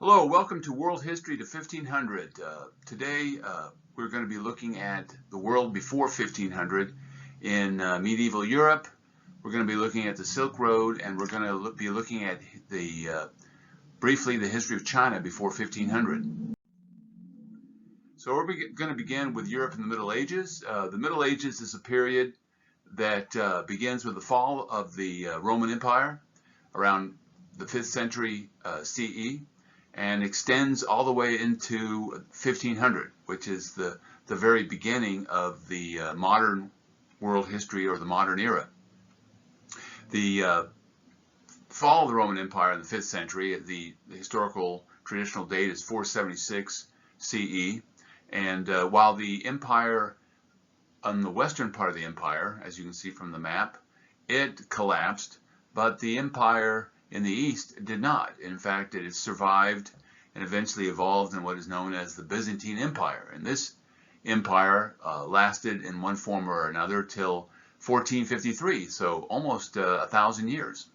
Hello, welcome to World History to 1500. Today we're going to be looking at the world before 1500 in medieval Europe. We're going to be looking at the Silk Road, and we're going to be looking at briefly the history of China before 1500. So we're going to begin with Europe in the Middle Ages. The Middle Ages is a period that begins with the fall of the Roman Empire around the 5th century CE. And extends all the way into 1500, which is the very beginning of the modern world history, or the modern era. The fall of the Roman Empire in the 5th century, the historical traditional date is 476 CE, and while the empire, on the western part of the empire, as you can see from the map, it collapsed, but the empire in the east did not. In fact, it has survived and eventually evolved in what is known as the Byzantine Empire. And this empire lasted in one form or another till 1453, so almost 1,000 years.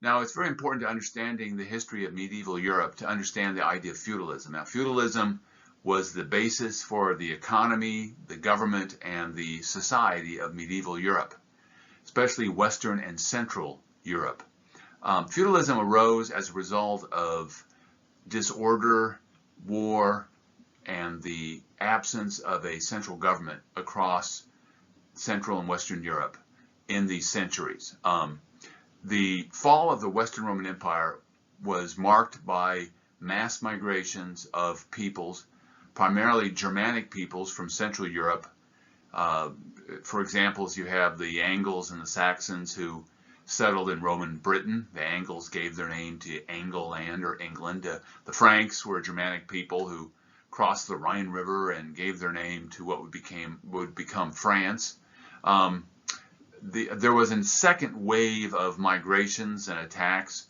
Now, it's very important to understanding the history of medieval Europe to understand the idea of feudalism. Now, feudalism was the basis for the economy, the government, and the society of medieval Europe, especially Western and Central Europe. Feudalism arose as a result of disorder, war, and the absence of a central government across Central and Western Europe in these centuries. The fall of the Western Roman Empire was marked by mass migrations of peoples, primarily Germanic peoples from Central Europe. For examples, you have the Angles and the Saxons who settled in Roman Britain. The Angles gave their name to Angleland, or England. The Franks were a Germanic people who crossed the Rhine River and gave their name to what would become France. There was a second wave of migrations and attacks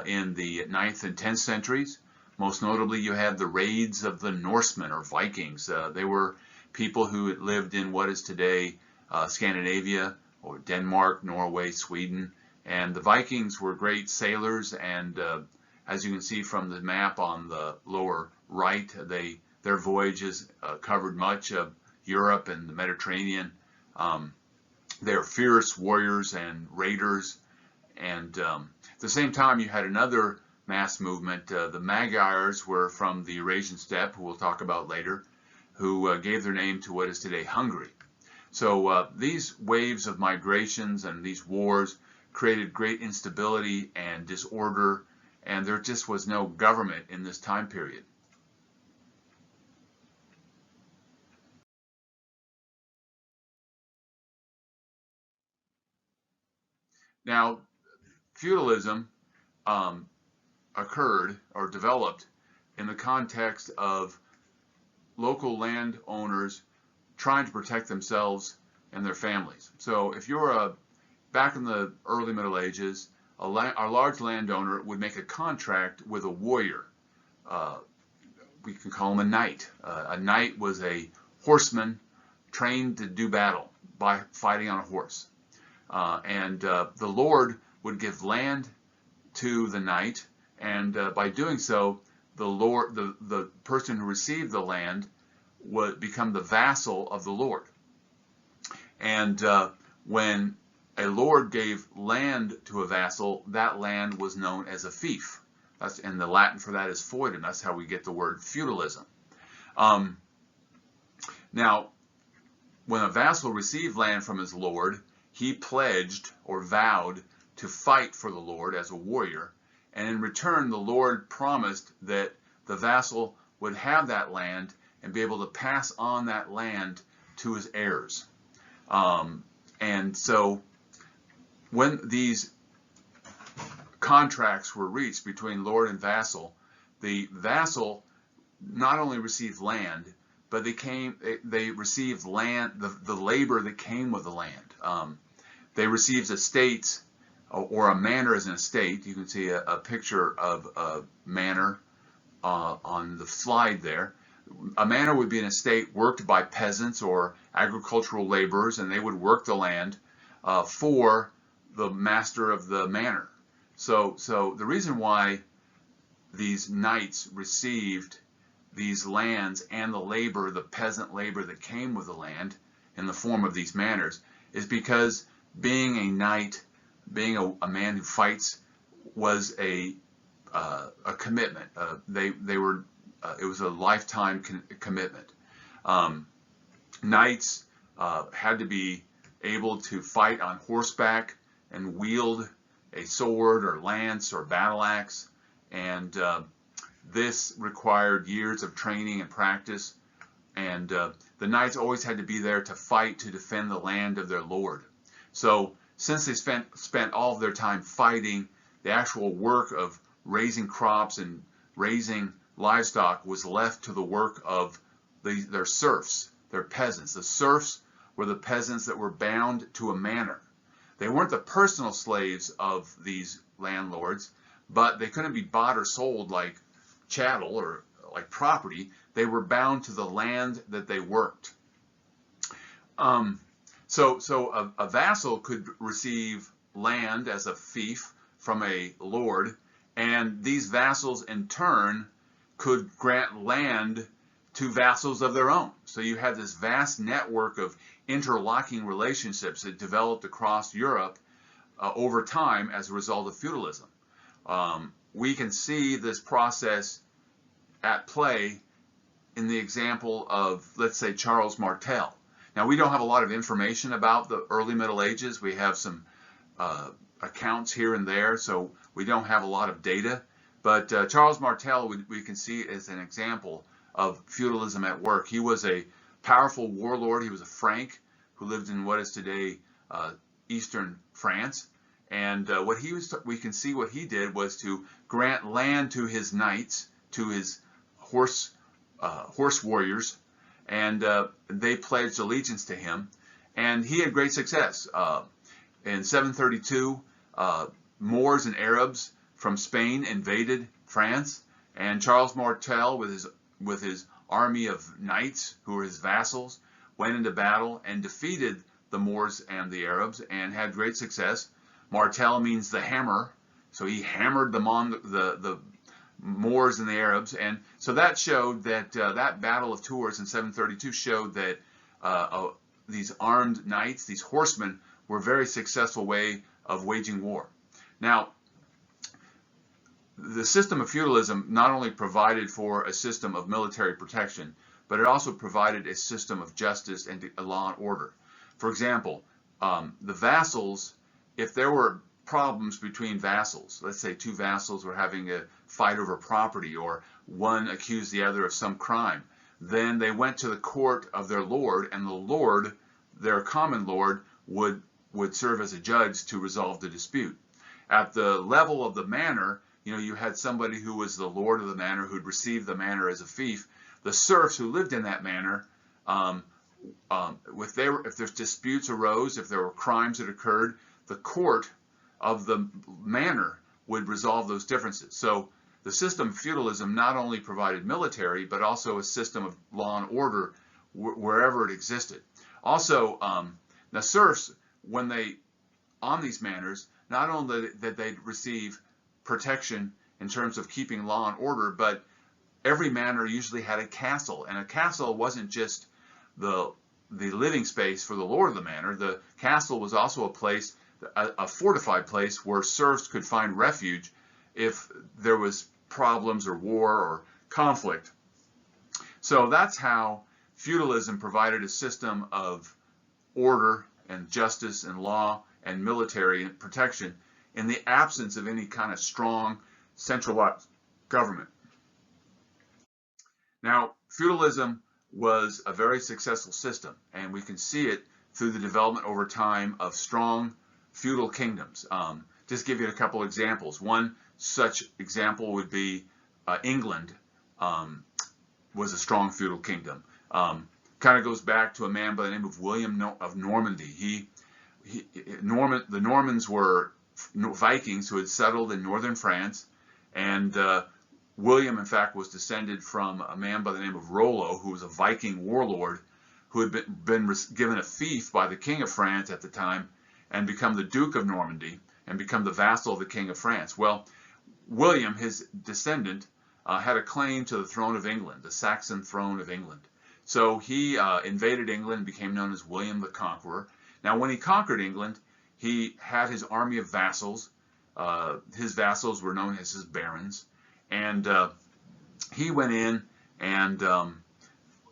in the 9th and 10th centuries. Most notably, you had the raids of the Norsemen, or Vikings. They were people who lived in what is today Scandinavia, or Denmark, Norway, Sweden. And the Vikings were great sailors, and as you can see from the map on the lower right, their voyages covered much of Europe and the Mediterranean. They're fierce warriors and raiders. And at the same time, you had another mass movement. The Magyars were from the Eurasian steppe, who we'll talk about later, who gave their name to what is today Hungary. So these waves of migrations and these wars created great instability and disorder, and there just was no government in this time period. Now, feudalism occurred or developed in the context of local landowners trying to protect themselves and their families. So if you're back in the early Middle Ages, a large landowner would make a contract with a warrior. We can call him a knight. A knight was a horseman trained to do battle by fighting on a horse. And the lord would give land to the knight, and by doing so, the person who received the land would become the vassal of the lord. And when a lord gave land to a vassal, that land was known as a fief. And the Latin for that is feudum. That's how we get the word feudalism. Now, when a vassal received land from his lord, he pledged or vowed to fight for the lord as a warrior, and in return, the lord promised that the vassal would have that land and be able to pass on that land to his heirs. And so when these contracts were reached between lord and vassal, the vassal not only received land, but they received land, the labor that came with the land. They received estates, or a manor as an estate. You can see a picture of a manor on the slide there. A manor would be an estate worked by peasants or agricultural laborers, and they would work the land for the master of the manor. So the reason why these knights received these lands and the labor, the peasant labor that came with the land in the form of these manors, is because being a knight, being a man who fights, was a commitment. They were it was a lifetime commitment. Knights had to be able to fight on horseback and wield a sword or lance or battle axe, and this required years of training and practice, and the knights always had to be there to fight to defend the land of their lord. So since they spent all of their time fighting, the actual work of raising crops and raising livestock was left to the work of their serfs, their peasants. The serfs were the peasants that were bound to a manor. They weren't the personal slaves of these landlords, but they couldn't be bought or sold like chattel or like property. They were bound to the land that they worked. So a vassal could receive land as a fief from a lord, and these vassals in turn could grant land to vassals of their own. So you had this vast network of interlocking relationships that developed across Europe over time as a result of feudalism. We can see this process at play in the example of, let's say, Charles Martel. Now, we don't have a lot of information about the early Middle Ages. We have some accounts here and there, so we don't have a lot of data. But Charles Martel, we can see as an example of feudalism at work. He was a powerful warlord. He was a Frank who lived in what is today eastern France. And we can see what he did was to grant land to his knights, to his horse warriors, and they pledged allegiance to him. And he had great success. In 732, Moors and Arabs from Spain invaded France, and Charles Martel, with his army of knights who were his vassals, went into battle and defeated the Moors and the Arabs and had great success. Martel means the hammer, so he hammered the Moors and the Arabs, and so that showed that that Battle of Tours in 732 showed that these armed knights, these horsemen, were a very successful way of waging war. Now, the system of feudalism not only provided for a system of military protection, but it also provided a system of justice and law and order. For example, the vassals, if there were problems between vassals, let's say two vassals were having a fight over property, or one accused the other of some crime, then they went to the court of their lord, and the lord, their common lord, would serve as a judge to resolve the dispute. At the level of the manor, you had somebody who was the lord of the manor who'd received the manor as a fief. The serfs who lived in that manor, if there's disputes arose, if there were crimes that occurred, the court of the manor would resolve those differences. So the system of feudalism not only provided military, but also a system of law and order wherever it existed. Also, the serfs, when they on these manors, not only that they'd receive protection in terms of keeping law and order, but every manor usually had a castle, and a castle wasn't just the living space for the lord of the manor. The castle was also a fortified place where serfs could find refuge if there was problems or war or conflict. So that's how feudalism provided a system of order and justice and law and military protection in the absence of any kind of strong centralized government. Now, feudalism was a very successful system, and we can see it through the development over time of strong feudal kingdoms. Just give you a couple examples. One such example would be England was a strong feudal kingdom. Kind of goes back to a man by the name of William of Normandy. The Normans were Vikings who had settled in northern France, and William, in fact, was descended from a man by the name of Rollo, who was a Viking warlord who had been given a fief by the King of France at the time and become the Duke of Normandy and become the vassal of the King of France. Well, William, his descendant, had a claim to the throne of England, the Saxon throne of England. So he invaded England and became known as William the Conqueror. Now, when he conquered England, he had his army of vassals. His vassals were known as his barons. And he went in and,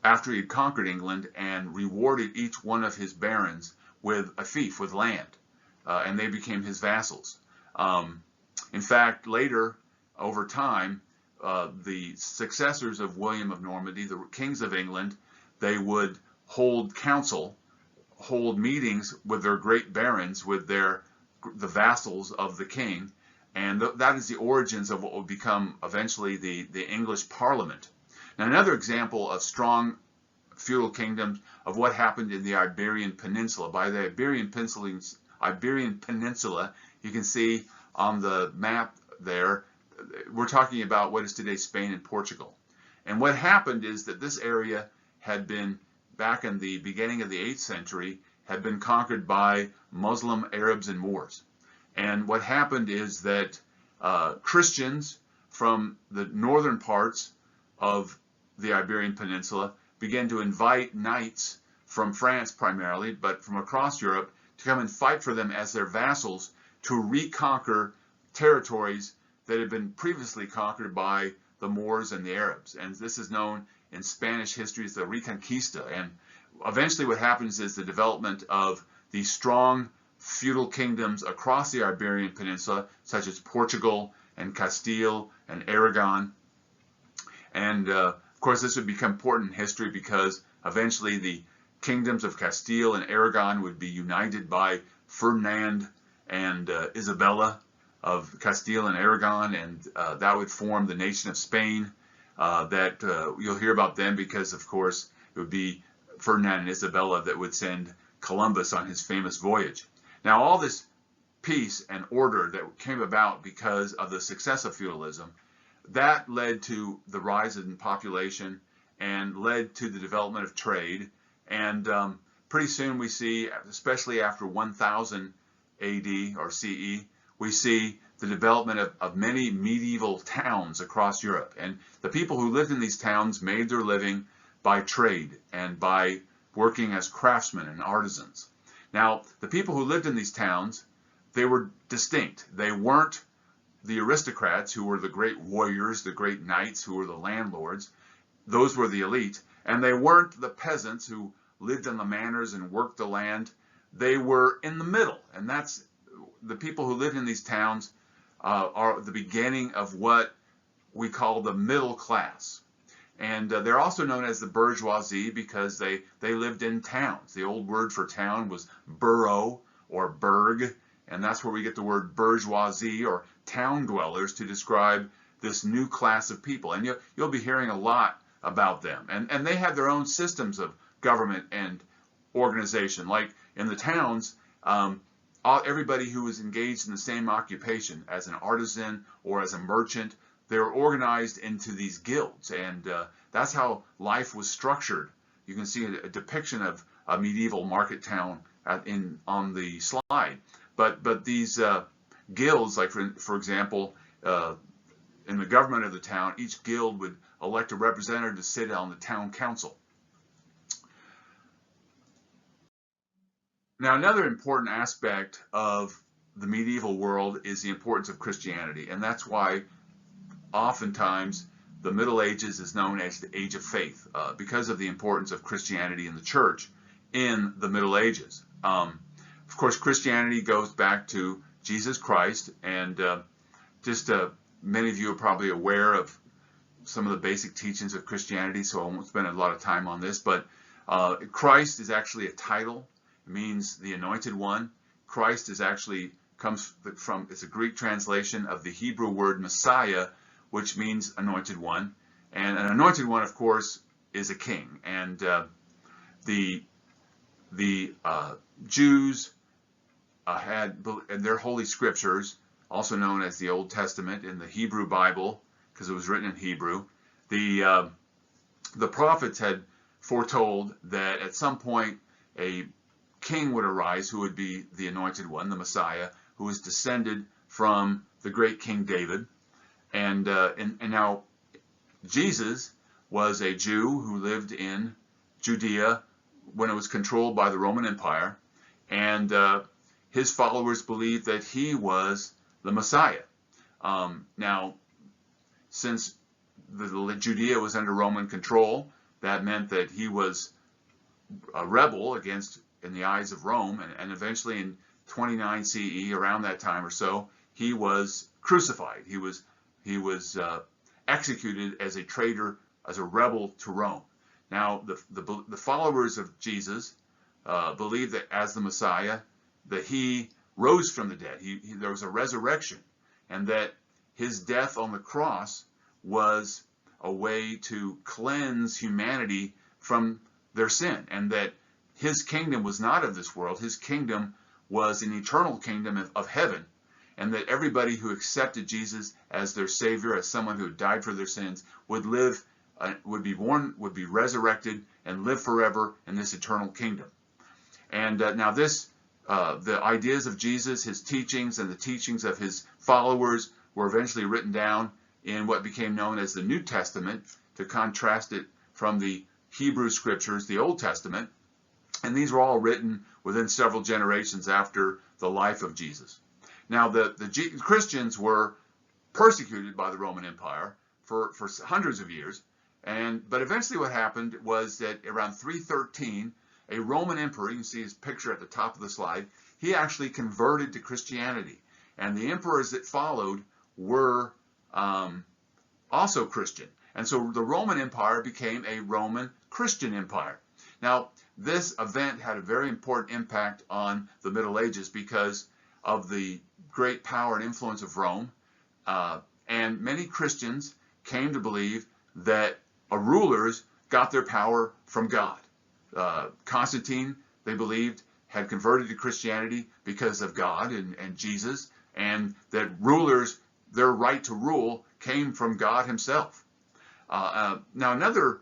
after he had conquered England, and rewarded each one of his barons with a fief, with land. And they became his vassals. In fact, later, over time, the successors of William of Normandy, the kings of England, they would hold council, hold meetings with their great barons, with the vassals of the king, and that is the origins of what would become eventually the English Parliament. Now, another example of strong feudal kingdoms of what happened in the Iberian Peninsula. By the Iberian Peninsula, you can see on the map there, we're talking about what is today Spain and Portugal. And what happened is that this area had been, back in the beginning of the 8th century, had been conquered by Muslim Arabs and Moors. And what happened is that Christians from the northern parts of the Iberian Peninsula began to invite knights from France primarily, but from across Europe, to come and fight for them as their vassals to reconquer territories that had been previously conquered by the Moors and the Arabs. And this is known in Spanish history as the Reconquista. And eventually what happens is the development of these strong feudal kingdoms across the Iberian Peninsula, such as Portugal and Castile and Aragon. And of course, this would become important in history because eventually the kingdoms of Castile and Aragon would be united by Ferdinand and Isabella of Castile and Aragon, and that would form the nation of Spain. You'll hear about them because, of course, it would be Ferdinand and Isabella that would send Columbus on his famous voyage. Now, all this peace and order that came about because of the success of feudalism, that led to the rise in population and led to the development of trade. And pretty soon we see, especially after 1000 AD or CE, we see the development of many medieval towns across Europe. And the people who lived in these towns made their living by trade and by working as craftsmen and artisans. Now, the people who lived in these towns, they were distinct. They weren't the aristocrats who were the great warriors, the great knights who were the landlords. Those were the elite. And they weren't the peasants who lived in the manors and worked the land. They were in the middle. And that's the people who lived in these towns are the beginning of what we call the middle class. And they're also known as the bourgeoisie because they lived in towns. The old word for town was borough or burg, and that's where we get the word bourgeoisie or town dwellers to describe this new class of people. And you'll be hearing a lot about them. And they had their own systems of government and organization. Like in the towns, everybody who was engaged in the same occupation as an artisan or as a merchant, they were organized into these guilds, and that's how life was structured. You can see a depiction of a medieval market town on the slide. But these guilds, like for example, in the government of the town, each guild would elect a representative to sit on the town council. Now, another important aspect of the medieval world is the importance of Christianity, and that's why oftentimes the Middle Ages is known as the Age of Faith, because of the importance of Christianity in the church in the Middle Ages. Of course, Christianity goes back to Jesus Christ, and many of you are probably aware of some of the basic teachings of Christianity, so I won't spend a lot of time on this, but Christ is actually a title. It means the anointed one. Christ is actually comes from, it's a Greek translation of the Hebrew word Messiah, which means anointed one. And an anointed one, of course, is a king. And the Jews had in their holy scriptures, also known as the Old Testament in the Hebrew Bible, because it was written in Hebrew, the prophets had foretold that at some point a king would arise who would be the anointed one, the Messiah, who was descended from the great King David. And now Jesus was a Jew who lived in Judea when it was controlled by the Roman Empire, and his followers believed that he was the Messiah. Now, since Judea was under Roman control, that meant that he was a rebel against, in the eyes of Rome, and eventually in 29 CE, around that time or so, he was crucified. He was executed as a traitor, as a rebel to Rome. Now, the followers of Jesus believed that as the Messiah, that he rose from the dead. There was a resurrection, and that his death on the cross was a way to cleanse humanity from their sin, and that his kingdom was not of this world. His kingdom was an eternal kingdom of heaven, and that everybody who accepted Jesus as their Savior, as someone who had died for their sins, would live, would be born, would be resurrected, and live forever in this eternal kingdom. And now the ideas of Jesus, his teachings, and the teachings of his followers were eventually written down in what became known as the New Testament, to contrast it from the Hebrew Scriptures, the Old Testament. And these were all written within several generations after the life of Jesus. Now, the Christians were persecuted by the Roman Empire for hundreds of years, but eventually what happened was that around 313, a Roman emperor, you can see his picture at the top of the slide, he actually converted to Christianity. And the emperors that followed were also Christian. And so the Roman Empire became a Roman Christian empire. Now, this event had a very important impact on the Middle Ages because of the great power and influence of Rome. And many Christians came to believe that rulers got their power from God. Constantine, they believed, had converted to Christianity because of God and Jesus, and that rulers, their right to rule, came from God himself. Now, another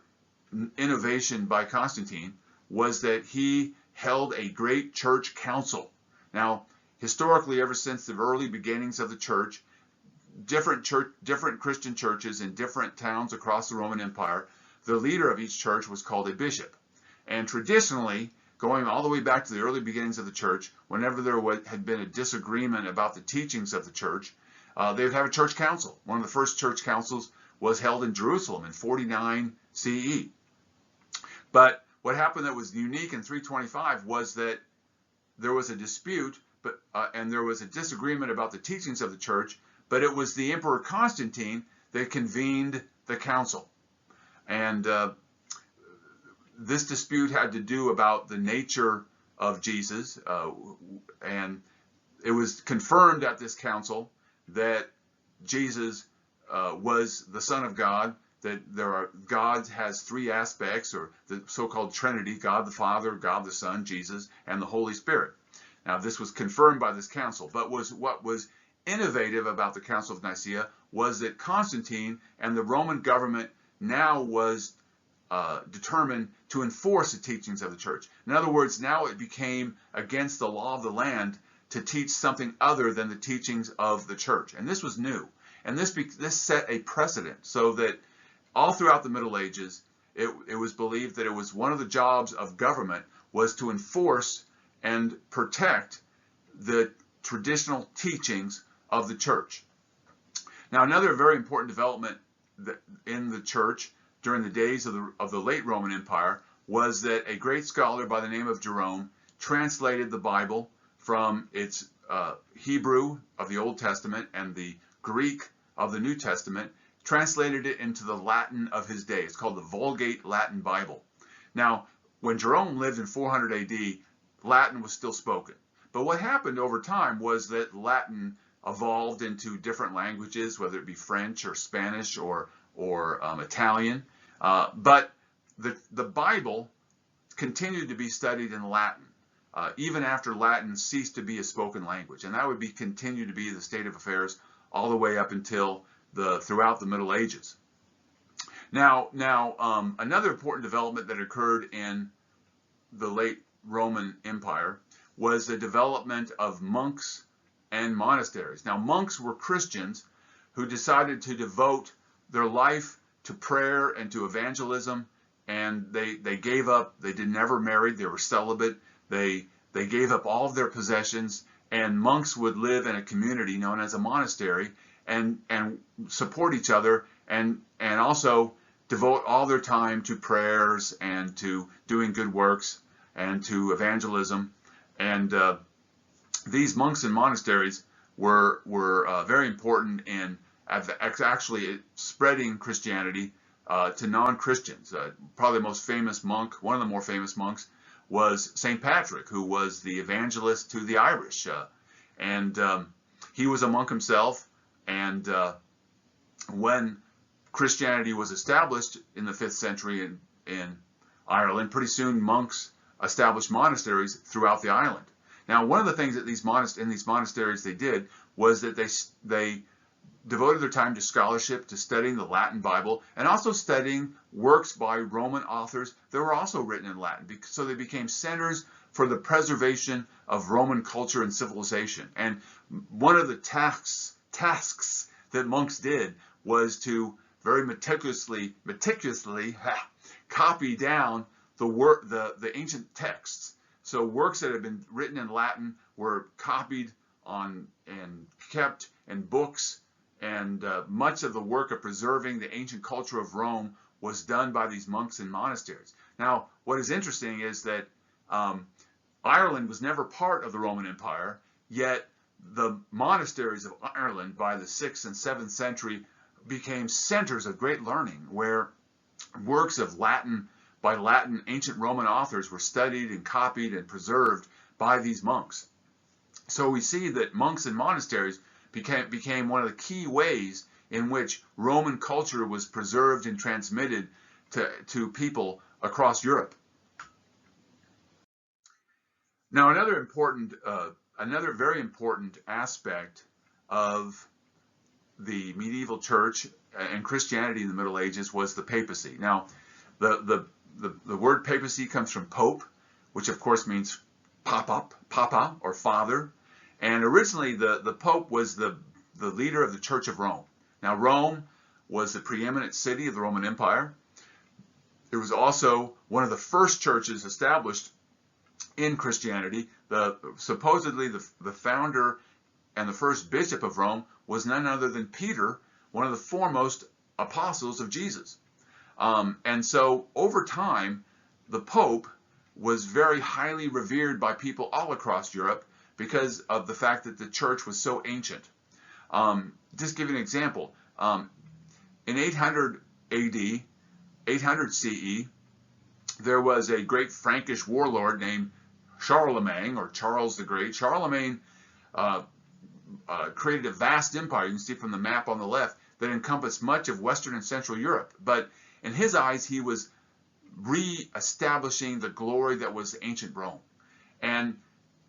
innovation by Constantine was that he held a great church council. Now, historically, ever since the early beginnings of the church, different Christian churches in different towns across the Roman Empire, the leader of each church was called a bishop. And traditionally, going all the way back to the early beginnings of the church, whenever there had been a disagreement about the teachings of the church, they would have a church council. One of the first church councils was held in Jerusalem in 49 CE. But what happened that was unique in 325 was that there was a dispute, and there was a disagreement about the teachings of the church, but it was the Emperor Constantine that convened the council. And this dispute had to do about the nature of Jesus, and it was confirmed at this council that Jesus was the Son of God, that God has three aspects, or the so-called Trinity: God the Father, God the Son, Jesus, and the Holy Spirit. Now, this was confirmed by this council, but what was innovative about the Council of Nicaea was that Constantine and the Roman government now was determined to enforce the teachings of the church. In other words, now it became against the law of the land to teach something other than the teachings of the church. And this was new. And this set a precedent, so that all throughout the Middle Ages, it was believed that it was one of the jobs of government was to enforce and protect the traditional teachings of the church. Now, another very important development in the church during the days of the late Roman Empire was that a great scholar by the name of Jerome translated the Bible from its Hebrew of the Old Testament and the Greek of the New Testament, translated it into the Latin of his day. It's called the Vulgate Latin Bible. Now, when Jerome lived in 400 AD, Latin was still spoken. But what happened over time was that Latin evolved into different languages, whether it be French or Spanish or Italian. But the Bible continued to be studied in Latin, even after Latin ceased to be a spoken language. And that would continue to be the state of affairs all the way up until throughout the Middle Ages. Now, another important development that occurred in the late Roman Empire was the development of monks and monasteries. Now, monks were Christians who decided to devote their life to prayer and to evangelism, and they gave up. They never married. They were celibate. They gave up all of their possessions, and monks would live in a community known as a monastery and support each other and also devote all their time to prayers and to doing good works and to evangelism. And these monks and monasteries were very important in actually spreading Christianity to non-Christians. Probably the most famous monk, one of the more famous monks, was St. Patrick, who was the evangelist to the Irish. And he was a monk himself. And when Christianity was established in the 5th century in Ireland, pretty soon monks established monasteries throughout the island. Now, one of the things that in these monasteries they did was that they devoted their time to scholarship, to studying the Latin Bible, and also studying works by Roman authors that were also written in Latin. So they became centers for the preservation of Roman culture and civilization. And one of the tasks that monks did was to very meticulously copy down the ancient texts. So works that had been written in Latin were copied on and kept in books, and much of the work of preserving the ancient culture of Rome was done by these monks and monasteries. Now, what is interesting is that Ireland was never part of the Roman Empire, yet the monasteries of Ireland by the 6th and 7th century became centers of great learning, where works of Latin ancient Roman authors were studied and copied and preserved by these monks. So we see that monks and monasteries became one of the key ways in which Roman culture was preserved and transmitted to people across Europe. Now, another very important aspect of the medieval church and Christianity in the Middle Ages was the papacy. Now, the word papacy comes from pope, which of course means papa or father. And originally the pope was the leader of the Church of Rome. Now, Rome was the preeminent city of the Roman Empire. It was also one of the first churches established in Christianity. Supposedly the founder and the first bishop of Rome was none other than Peter, one of the foremost apostles of Jesus. And so over time, the Pope was very highly revered by people all across Europe because of the fact that the church was so ancient. Just give you an example. In 800 AD, 800 CE, there was a great Frankish warlord named Charlemagne, or Charles the Great. Charlemagne created a vast empire, you can see from the map on the left, that encompassed much of Western and Central Europe. But in his eyes, he was re-establishing the glory that was ancient Rome. And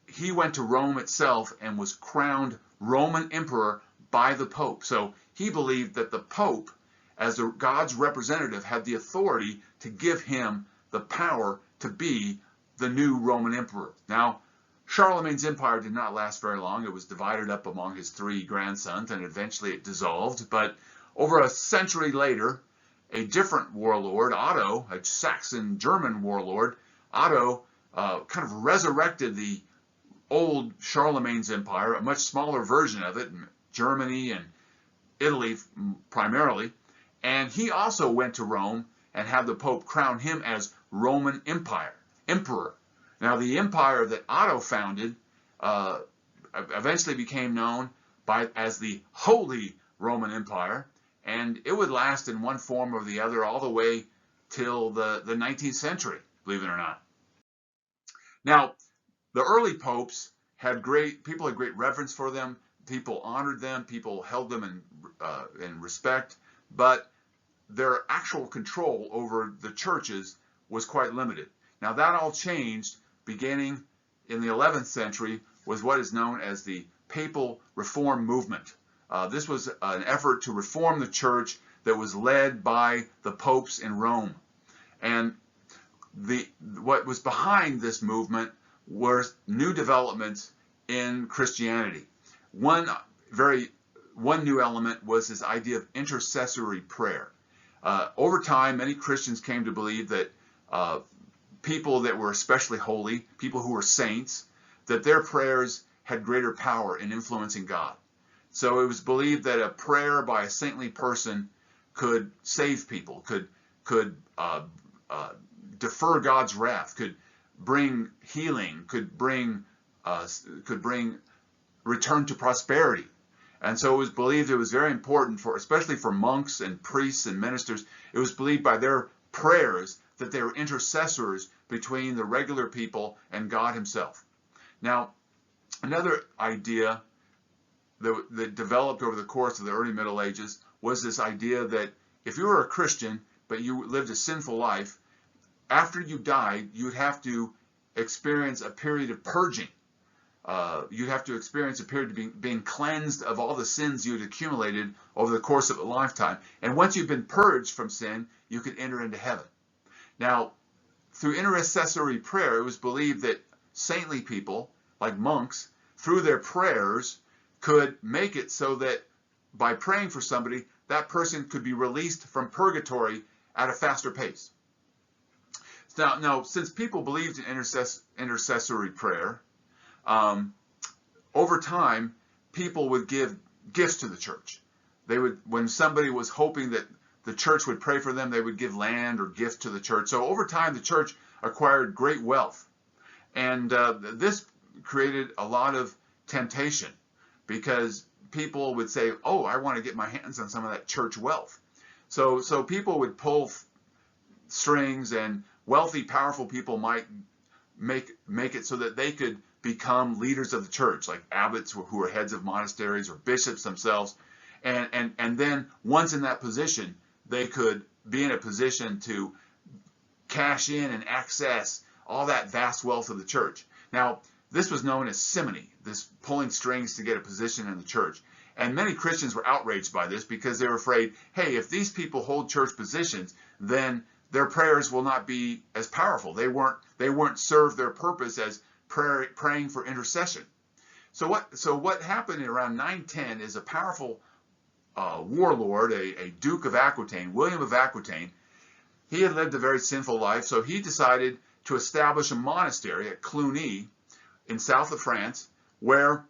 he went to Rome itself and was crowned Roman emperor by the Pope. So he believed that the Pope, as God's representative, had the authority to give him the power to be the new Roman emperor. Now, Charlemagne's empire did not last very long. It was divided up among his 3 grandsons, and eventually it dissolved. But over a century later, a different warlord, Otto, a Saxon German warlord, Otto kind of resurrected the old Charlemagne's empire, a much smaller version of it, in Germany and Italy primarily. And he also went to Rome and had the Pope crown him as Roman emperor. Now, the empire that Otto founded eventually became known as the Holy Roman Empire, and it would last in one form or the other all the way till the 19th century, believe it or not. Now, the early popes people had great reverence for them, people honored them, people held them in respect, but their actual control over the churches was quite limited. Now, that all changed beginning in the 11th century with what is known as the Papal Reform movement. This was an effort to reform the church that was led by the popes in Rome. And what was behind this movement were new developments in Christianity. One very one new element was this idea of intercessory prayer. Over time, many Christians came to believe that people that were especially holy, people who were saints, that their prayers had greater power in influencing God. So it was believed that a prayer by a saintly person could save people, could defer God's wrath, could bring healing, could bring return to prosperity. And so it was believed it was very important for, especially for monks and priests and ministers, it was believed by their prayers that they were intercessors between the regular people and God himself. Now, another idea that developed over the course of the early Middle Ages was this idea that if you were a Christian, but you lived a sinful life, after you died, you'd have to experience a period of purging. You'd have to experience a period of being cleansed of all the sins you'd accumulated over the course of a lifetime. And once you've been purged from sin, you could enter into heaven. Now, through intercessory prayer, it was believed that saintly people, like monks, through their prayers, could make it so that by praying for somebody, that person could be released from purgatory at a faster pace. Now, since people believed in intercessory prayer, over time, people would give gifts to the church. They would, when somebody was hoping that the church would pray for them, they would give land or gifts to the church. So over time, the church acquired great wealth. And this created a lot of temptation because people would say, oh, I want to get my hands on some of that church wealth. So people would pull strings, and wealthy, powerful people might make it so that they could become leaders of the church, like abbots who are heads of monasteries or bishops themselves. And then once in that position, they could be in a position to cash in and access all that vast wealth of the church. Now, this was known as simony, this pulling strings to get a position in the church. And many Christians were outraged by this because they were afraid, hey, if these people hold church positions, then their prayers will not be as powerful. They weren't serve their purpose as praying for intercession. So what happened around 910 is a powerful warlord, a Duke of Aquitaine, William of Aquitaine. He had lived a very sinful life, so he decided to establish a monastery at Cluny in south of France, where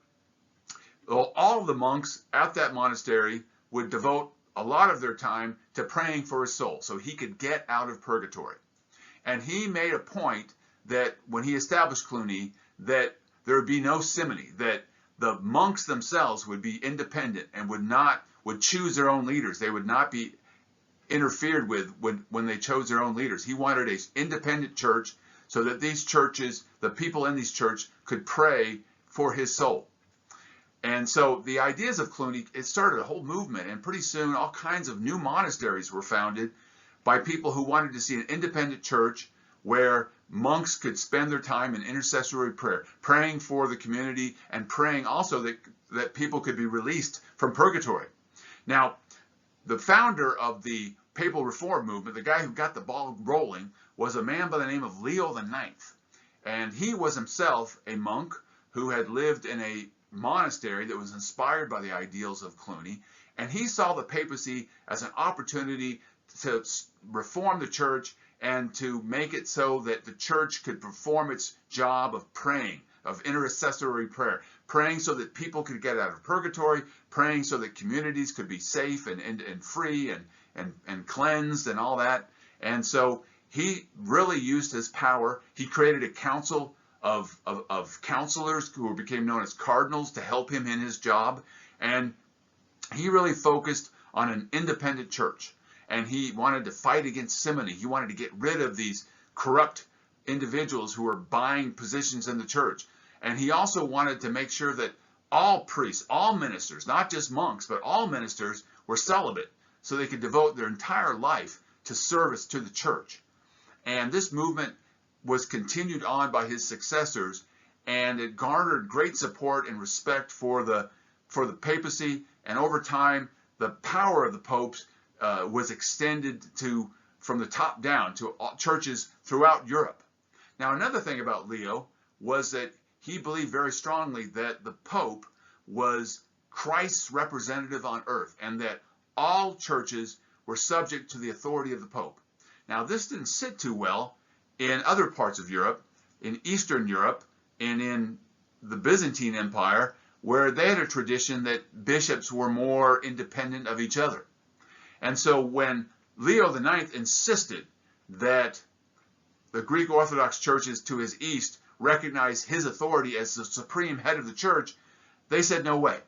all of the monks at that monastery would devote a lot of their time to praying for his soul so he could get out of purgatory. And he made a point that when he established Cluny, that there would be no simony, that the monks themselves would be independent and would choose their own leaders. They would not be interfered with when they chose their own leaders. He wanted an independent church so that these churches, the people in these churches, could pray for his soul. And so the ideas of Cluny, it started a whole movement, and pretty soon all kinds of new monasteries were founded by people who wanted to see an independent church where monks could spend their time in intercessory prayer, praying for the community and praying also that people could be released from purgatory. Now, the founder of the papal reform movement, the guy who got the ball rolling, was a man by the name of Leo IX. And he was himself a monk who had lived in a monastery that was inspired by the ideals of Cluny. And he saw the papacy as an opportunity to reform the church and to make it so that the church could perform its job of praying, of intercessory prayer, praying so that people could get out of purgatory, praying so that communities could be safe and free and cleansed and all that. And so he really used his power. He created a council of counselors who became known as cardinals to help him in his job. And he really focused on an independent church. And he wanted to fight against simony. He wanted to get rid of these corrupt individuals who were buying positions in the church. And he also wanted to make sure that all priests, all ministers, not just monks, but all ministers were celibate so they could devote their entire life to service to the church. And this movement was continued on by his successors, and it garnered great support and respect for the papacy. And over time, the power of the popes was extended from the top down to churches throughout Europe. Now, another thing about Leo was that he believed very strongly that the Pope was Christ's representative on earth, and that all churches were subject to the authority of the Pope. Now, this didn't sit too well in other parts of Europe, in Eastern Europe, and in the Byzantine Empire, where they had a tradition that bishops were more independent of each other. And so when Leo IX insisted that the Greek Orthodox churches to his east recognize his authority as the supreme head of the church, they said no way.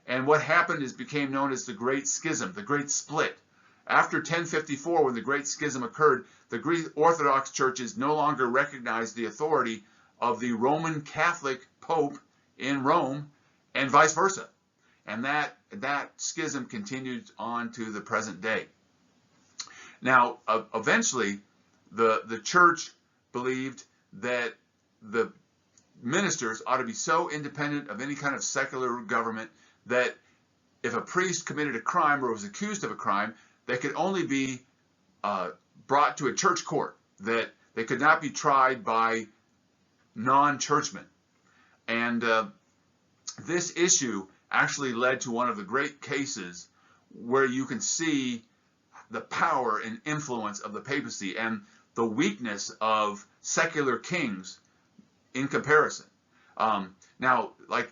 And what happened is became known as the Great Schism, the Great Split. After 1054, when the Great Schism occurred, the Greek Orthodox churches no longer recognized the authority of the Roman Catholic Pope in Rome, and vice versa. And that schism continued on to the present day. Now, eventually, the church believed that the ministers ought to be so independent of any kind of secular government that if a priest committed a crime or was accused of a crime, they could only be brought to a church court, that they could not be tried by non-churchmen. And this issue actually led to one of the great cases where you can see the power and influence of the papacy and the weakness of secular kings in comparison. Now, like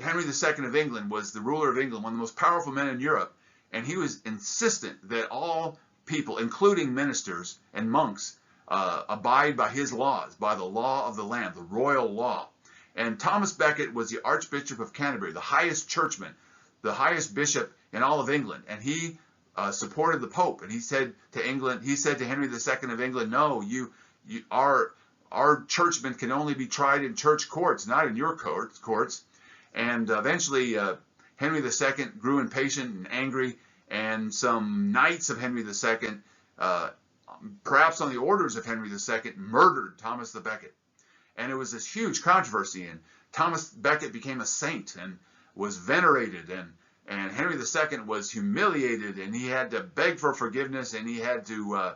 Henry II of England was the ruler of England, one of the most powerful men in Europe, and he was insistent that all people, including ministers and monks, abide by his laws, by the law of the land, the royal law. And Thomas Becket was the Archbishop of Canterbury, the highest churchman, the highest bishop in all of England, and he supported the Pope. And he said to England, he said to Henry II of England, no, our churchmen can only be tried in church courts, not in your courts. And eventually, Henry II grew impatient and angry, and some knights of Henry II, perhaps on the orders of Henry II, murdered Thomas the Becket. And it was this huge controversy, and Thomas Becket became a saint and was venerated, and Henry II was humiliated, and he had to beg for forgiveness, and he had to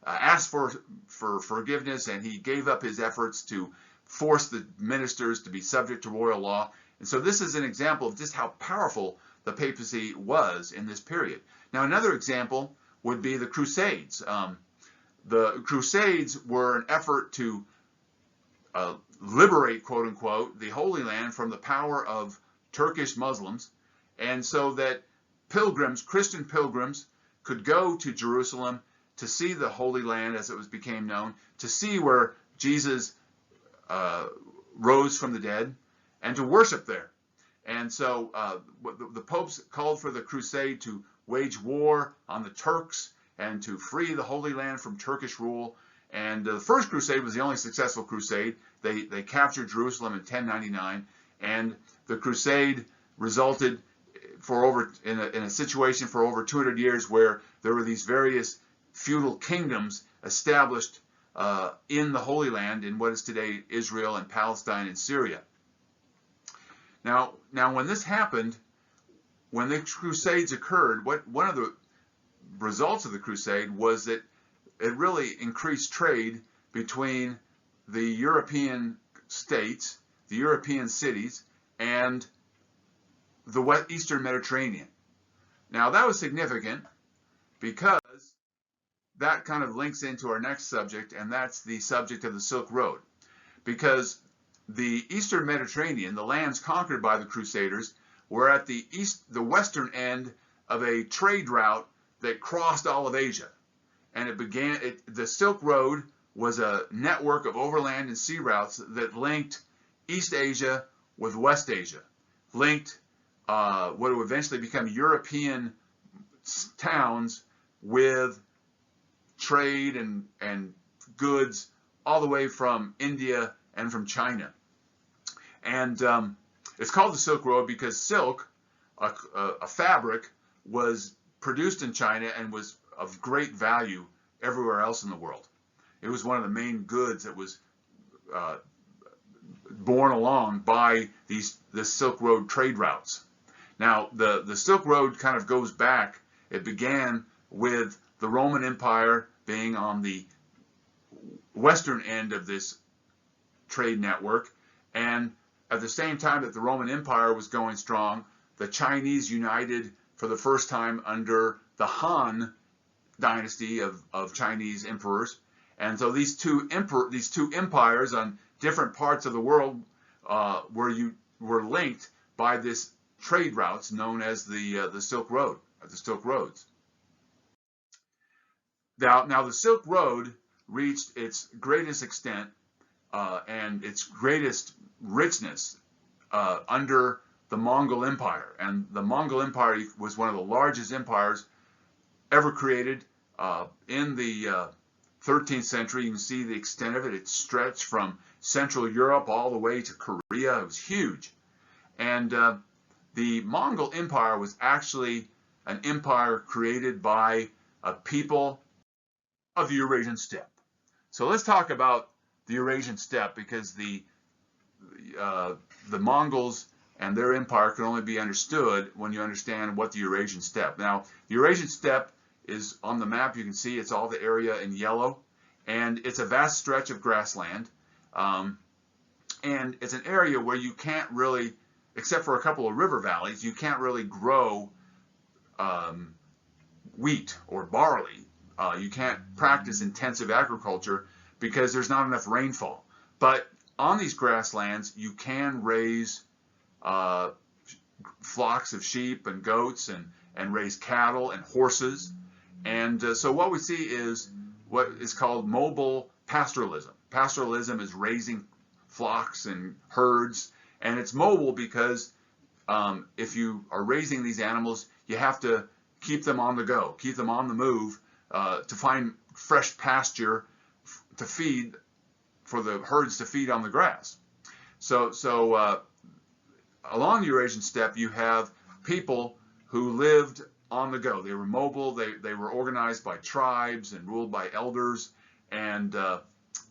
ask for forgiveness, and he gave up his efforts to force the ministers to be subject to royal law. And so this is an example of just how powerful the papacy was in this period. Now, another example would be the Crusades. The Crusades were an effort to liberate, quote unquote, the Holy Land from the power of Turkish Muslims, and so that pilgrims, Christian pilgrims, could go to Jerusalem to see the Holy Land, as it became known, to see where Jesus rose from the dead, and to worship there. And so the popes called for the crusade to wage war on the Turks and to free the Holy Land from Turkish rule. And the first crusade was the only successful crusade. They captured Jerusalem in 1099, and the crusade resulted in a situation for over 200 years where there were these various feudal kingdoms established in the Holy Land, in what is today Israel and Palestine and Syria. Now when this happened, when the Crusades occurred, one of the results of the crusade was that it really increased trade between the European states, the European cities, and the Eastern Mediterranean. Now that was significant because that kind of links into our next subject, and that's the subject of the Silk Road. Because the Eastern Mediterranean, the lands conquered by the Crusaders, were at the western end of a trade route that crossed all of Asia. And the Silk Road was a network of overland and sea routes that linked East Asia with West Asia, linked what would eventually become European towns with trade and goods all the way from India and from China. And it's called the Silk Road because silk, a fabric, was produced in China and was of great value everywhere else in the world. It was one of the main goods that was borne along by the Silk Road trade routes. Now, the Silk Road kind of goes back. It began with the Roman Empire being on the western end of this trade network, and at the same time that the Roman Empire was going strong, the Chinese united for the first time under the Han dynasty of Chinese emperors. And so these two empires on different parts of the world were linked by this trade routes known as the Silk Road, the Silk Roads. Now the Silk Road reached its greatest extent and its greatest richness under the Mongol Empire. And the Mongol Empire was one of the largest empires ever created in the 13th century. You can see the extent of it. It stretched from Central Europe all the way to Korea. It was huge. And the Mongol Empire was actually an empire created by a people of the Eurasian steppe. So let's talk about the Eurasian steppe, because the Mongols and their empire can only be understood when you understand what the Eurasian steppe. Now, the Eurasian steppe is on the map. You can see it's all the area in yellow, and it's a vast stretch of grassland. And it's an area where you can't really, except for a couple of river valleys, you can't really grow wheat or barley. You can't practice intensive agriculture because there's not enough rainfall. But on these grasslands, you can raise flocks of sheep and goats and raise cattle and horses. And so what we see is what is called mobile pastoralism. Pastoralism is raising flocks and herds, and it's mobile because if you are raising these animals, you have to keep them on the go, keep them on the move to find fresh pasture to feed, for the herds to feed on the grass. So along the Eurasian steppe, you have people who lived on the go. They were mobile. They were organized by tribes and ruled by elders. And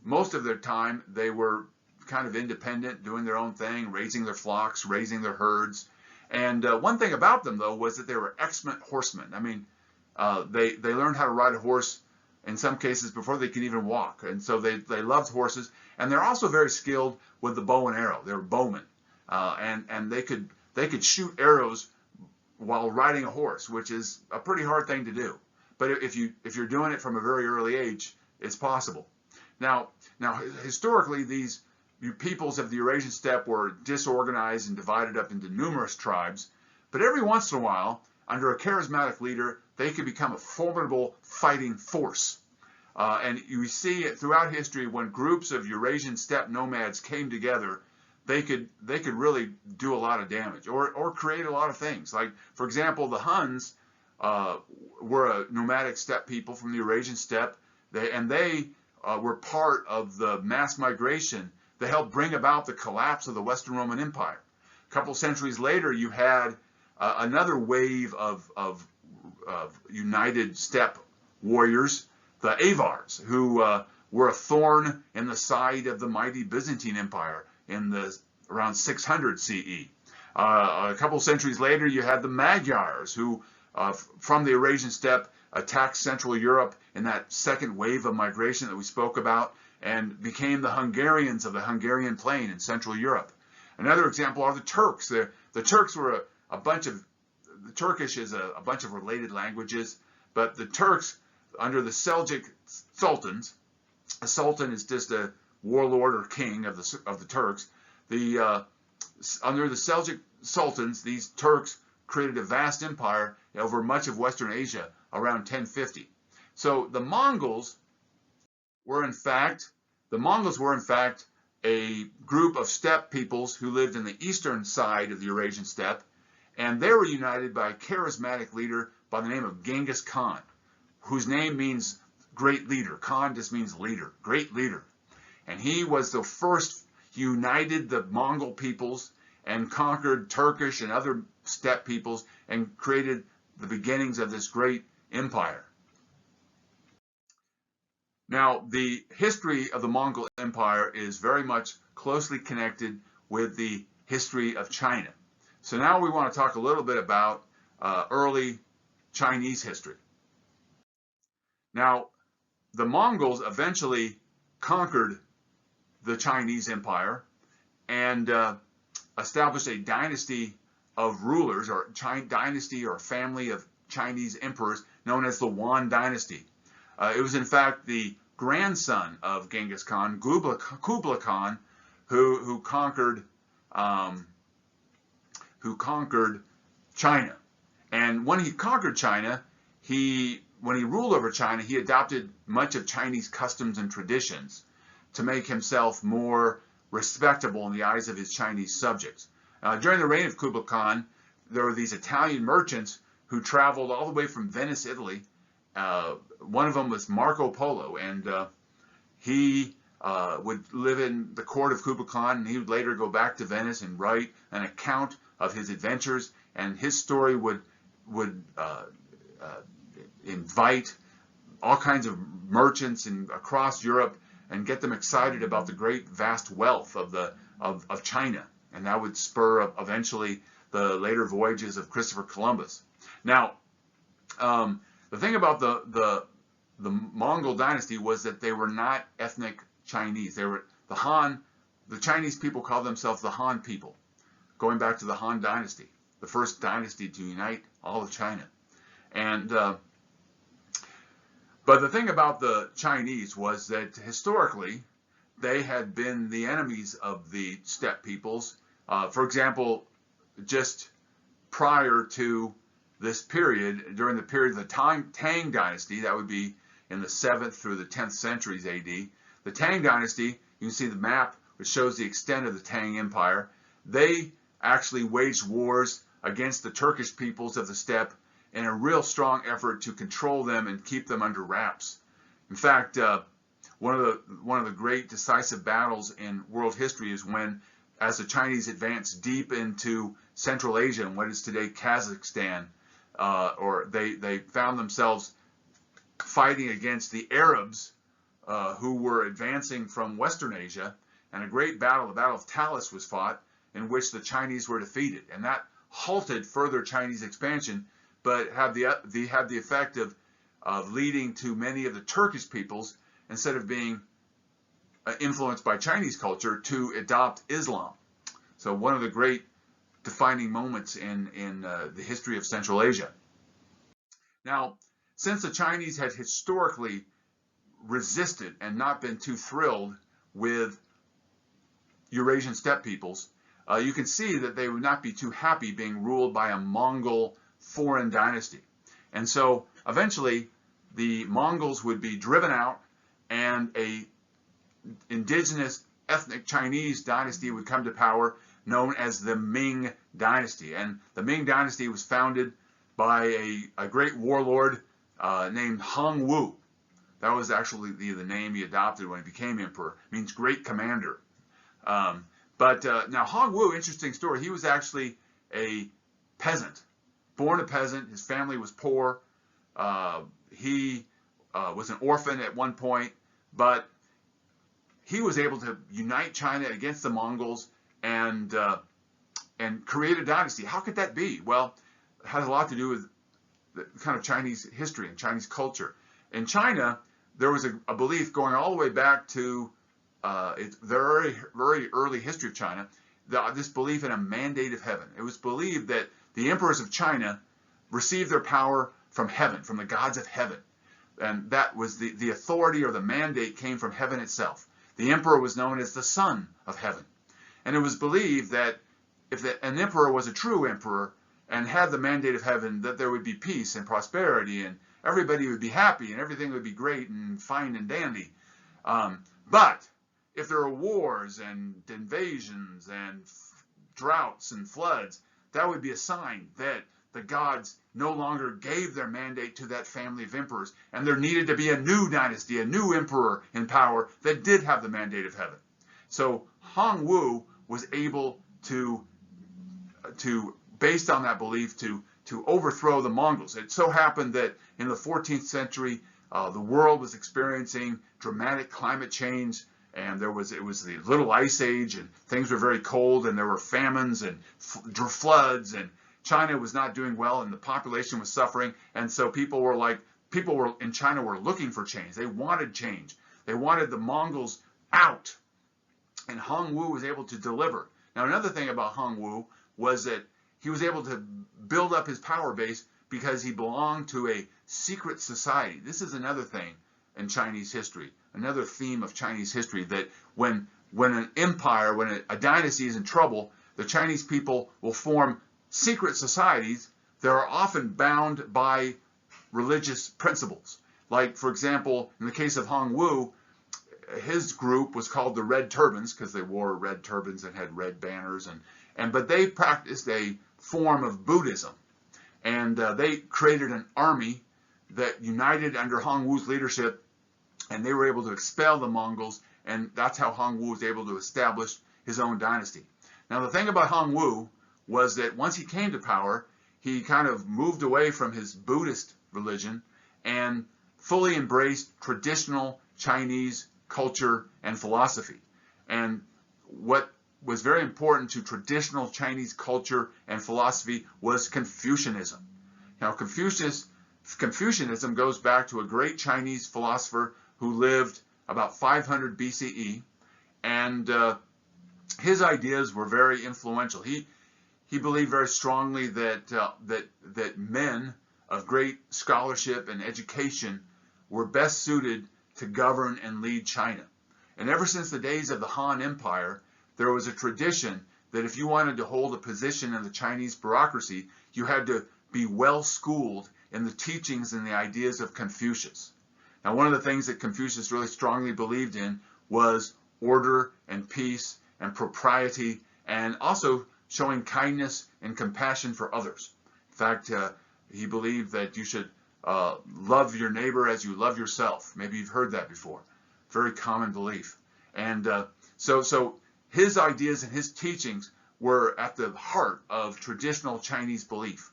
most of their time, they were kind of independent, doing their own thing, raising their flocks, raising their herds. And one thing about them, though, was that they were excellent horsemen. I mean, they learned how to ride a horse in some cases before they could even walk. And so they loved horses. And they're also very skilled with the bow and arrow. They were bowmen. And they could shoot arrows while riding a horse, which is a pretty hard thing to do. But if you're doing it from a very early age, it's possible. Now historically, these peoples of the Eurasian steppe were disorganized and divided up into numerous tribes. But every once in a while, under a charismatic leader, they could become a formidable fighting force. And you see it throughout history when groups of Eurasian steppe nomads came together, they could really do a lot of damage or create a lot of things. Like, for example, the Huns were a nomadic steppe people from the Eurasian steppe, they were part of the mass migration that helped bring about the collapse of the Western Roman Empire. A couple centuries later, you had another wave of united steppe warriors, the Avars, who were a thorn in the side of the mighty Byzantine Empire in around 600 CE. A couple centuries later, you had the Magyars, who from the Eurasian steppe attacked Central Europe in that second wave of migration that we spoke about, and became the Hungarians of the Hungarian plain in Central Europe. Another example are the Turks. The Turks were a bunch of, the Turkish is a bunch of related languages, but the Turks, under the Seljuk sultans, a sultan is just a warlord or king of the Turks. Under the Seljuk sultans, these Turks created a vast empire over much of Western Asia around 1050. So the Mongols were in fact a group of steppe peoples who lived in the eastern side of the Eurasian steppe, and they were united by a charismatic leader by the name of Genghis Khan, whose name means great leader. Khan just means leader, great leader. And he was the first, united the Mongol peoples and conquered Turkish and other steppe peoples and created the beginnings of this great empire. Now, the history of the Mongol Empire is very much closely connected with the history of China. So now we want to talk a little bit about early Chinese history. Now, the Mongols eventually conquered the Chinese Empire and established a dynasty of rulers, or dynasty or family of Chinese emperors known as the Yuan dynasty. It was in fact the grandson of Genghis Khan, Kublai Khan, who conquered China. And when he conquered China, when he ruled over China, he adopted much of Chinese customs and traditions to make himself more respectable in the eyes of his Chinese subjects. During the reign of Kublai Khan, there were these Italian merchants who traveled all the way from Venice, Italy. One of them was Marco Polo, and he would live in the court of Kublai Khan, and he would later go back to Venice and write an account of his adventures, and his story would invite all kinds of merchants across Europe and get them excited about the great vast wealth of China, and that would spur eventually the later voyages of Christopher Columbus. Now, the thing about the Mongol dynasty was that they were not ethnic Chinese. They were the Han. The Chinese people called themselves the Han people, going back to the Han dynasty, the first dynasty to unite all of China. And but the thing about the Chinese was that historically they had been the enemies of the steppe peoples. For example, just prior to this period, during the period of the Tang dynasty, that would be in the 7th through the 10th centuries AD, the Tang dynasty, you can see the map which shows the extent of the Tang Empire. They actually waged wars against the Turkish peoples of the steppe in a real strong effort to control them and keep them under wraps. In fact, one of the great decisive battles in world history is when, as the Chinese advanced deep into Central Asia and what is today Kazakhstan, or they found themselves fighting against the Arabs who were advancing from Western Asia, and a great battle, the Battle of Talas, was fought, in which the Chinese were defeated, and that halted further Chinese expansion, but had the effect of leading to many of the Turkish peoples, instead of being influenced by Chinese culture, to adopt Islam. So one of the great defining moments in the history of Central Asia. Now, since the Chinese had historically resisted and not been too thrilled with Eurasian steppe peoples, you can see that they would not be too happy being ruled by a Mongol foreign dynasty. And so eventually the Mongols would be driven out, and a indigenous ethnic Chinese dynasty would come to power known as the Ming dynasty. And the Ming dynasty was founded by a great warlord named Hong Wu. That was actually the name he adopted when he became emperor. It means great commander. Now Hong Wu, interesting story. He was actually a peasant, born a peasant. His family was poor. He was an orphan at one point, but he was able to unite China against the Mongols and create a dynasty. How could that be? Well, it has a lot to do with the kind of Chinese history and Chinese culture. In China, there was a belief going all the way back to the very, very early history of China, this belief in a mandate of heaven. It was believed that the emperors of China received their power from heaven, from the gods of heaven. And that was the authority, or the mandate, came from heaven itself. The emperor was known as the son of heaven. And it was believed that if an emperor was a true emperor and had the mandate of heaven, that there would be peace and prosperity, and everybody would be happy, and everything would be great and fine and dandy. But if there are wars and invasions and droughts and floods, that would be a sign that the gods no longer gave their mandate to that family of emperors, and there needed to be a new dynasty, a new emperor in power that did have the mandate of heaven. So Hong Wu was able to based on that belief, to overthrow the Mongols. It so happened that in the 14th century, the world was experiencing dramatic climate change, and it was the Little Ice Age, and things were very cold, and there were famines and floods, and China was not doing well, and the population was suffering, and so people in China were looking for change. They wanted change. They wanted the Mongols out, and Hong Wu was able to deliver. Now, another thing about Hong Wu was that he was able to build up his power base because he belonged to a secret society. This is another thing in Chinese history, another theme of Chinese history, that when an empire, when a dynasty is in trouble, the Chinese people will form secret societies that are often bound by religious principles. Like, for example, in the case of Hong Wu, his group was called the Red Turbans because they wore red turbans and had red banners, but they practiced a form of Buddhism, and they created an army that united under Hong Wu's leadership, and they were able to expel the Mongols, and that's how Hong Wu was able to establish his own dynasty. Now, the thing about Hong Wu was that once he came to power, he kind of moved away from his Buddhist religion and fully embraced traditional Chinese culture and philosophy. And what was very important to traditional Chinese culture and philosophy was Confucianism. Now, Confucianism goes back to a great Chinese philosopher who lived about 500 BCE, and his ideas were very influential. He believed very strongly that men of great scholarship and education were best suited to govern and lead China. And ever since the days of the Han Empire, there was a tradition that if you wanted to hold a position in the Chinese bureaucracy, you had to be well schooled in the teachings and the ideas of Confucius. Now, one of the things that Confucius really strongly believed in was order and peace and propriety, and also showing kindness and compassion for others. In fact, he believed that you should love your neighbor as you love yourself. Maybe you've heard that before. Very common belief. And so his ideas and his teachings were at the heart of traditional Chinese belief.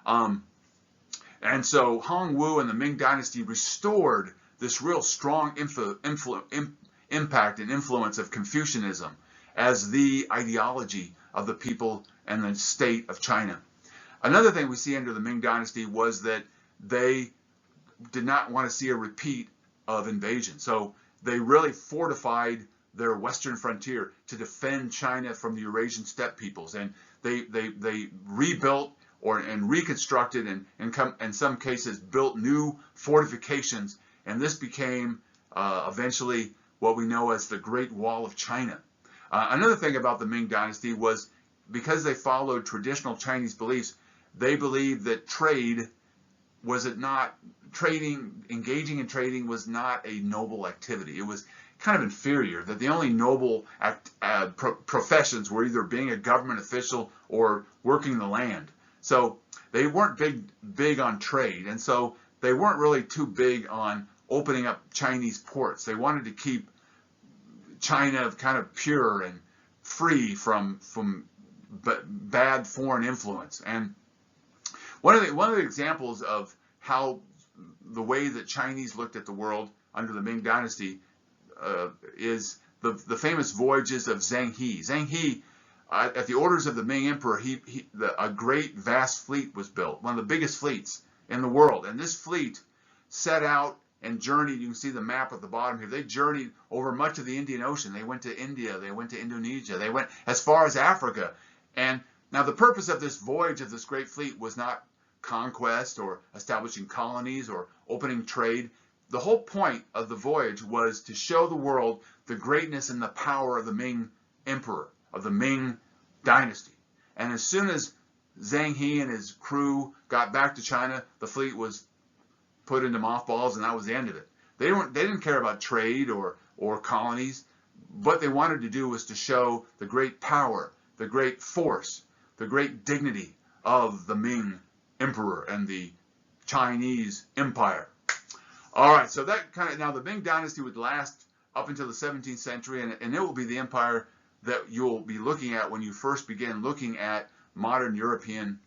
And so Hong Wu and the Ming Dynasty restored this real strong impact and influence of Confucianism as the ideology of the people and the state of China. Another thing we see under the Ming Dynasty was that they did not want to see a repeat of invasion. So they really fortified their western frontier to defend China from the Eurasian steppe peoples. And they rebuilt and reconstructed and in some cases built new fortifications. And this became eventually what we know as the Great Wall of China. Another thing about the Ming Dynasty was because they followed traditional Chinese beliefs, they believed that engaging in trading was not a noble activity. It was kind of inferior, that the only noble professions were either being a government official or working the land. So they weren't big on trade, and so they weren't really too big on opening up Chinese ports. They wanted to keep China kind of pure and free from bad foreign influence. And one of the examples of how the way that Chinese looked at the world under the Ming Dynasty is the famous voyages of Zheng He. Zheng He, at the orders of the Ming Emperor, a great vast fleet was built, one of the biggest fleets in the world. And this fleet set out and journeyed. You can see the map at the bottom here. They journeyed over much of the Indian Ocean. They went to India. They went to Indonesia. They went as far as Africa. And now the purpose of this voyage of this great fleet was not conquest or establishing colonies or opening trade. The whole point of the voyage was to show the world the greatness and the power of the Ming Emperor, of the Ming Dynasty. And as soon as Zheng He and his crew got back to China, the fleet was put into mothballs, and that was the end of it. They didn't care about trade or colonies. What they wanted to do was to show the great power, the great force, the great dignity of the Ming Emperor and the Chinese Empire. All right, so now the Ming Dynasty would last up until the 17th century, and it will be the empire that you'll be looking at when you first begin looking at modern European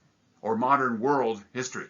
or modern world history.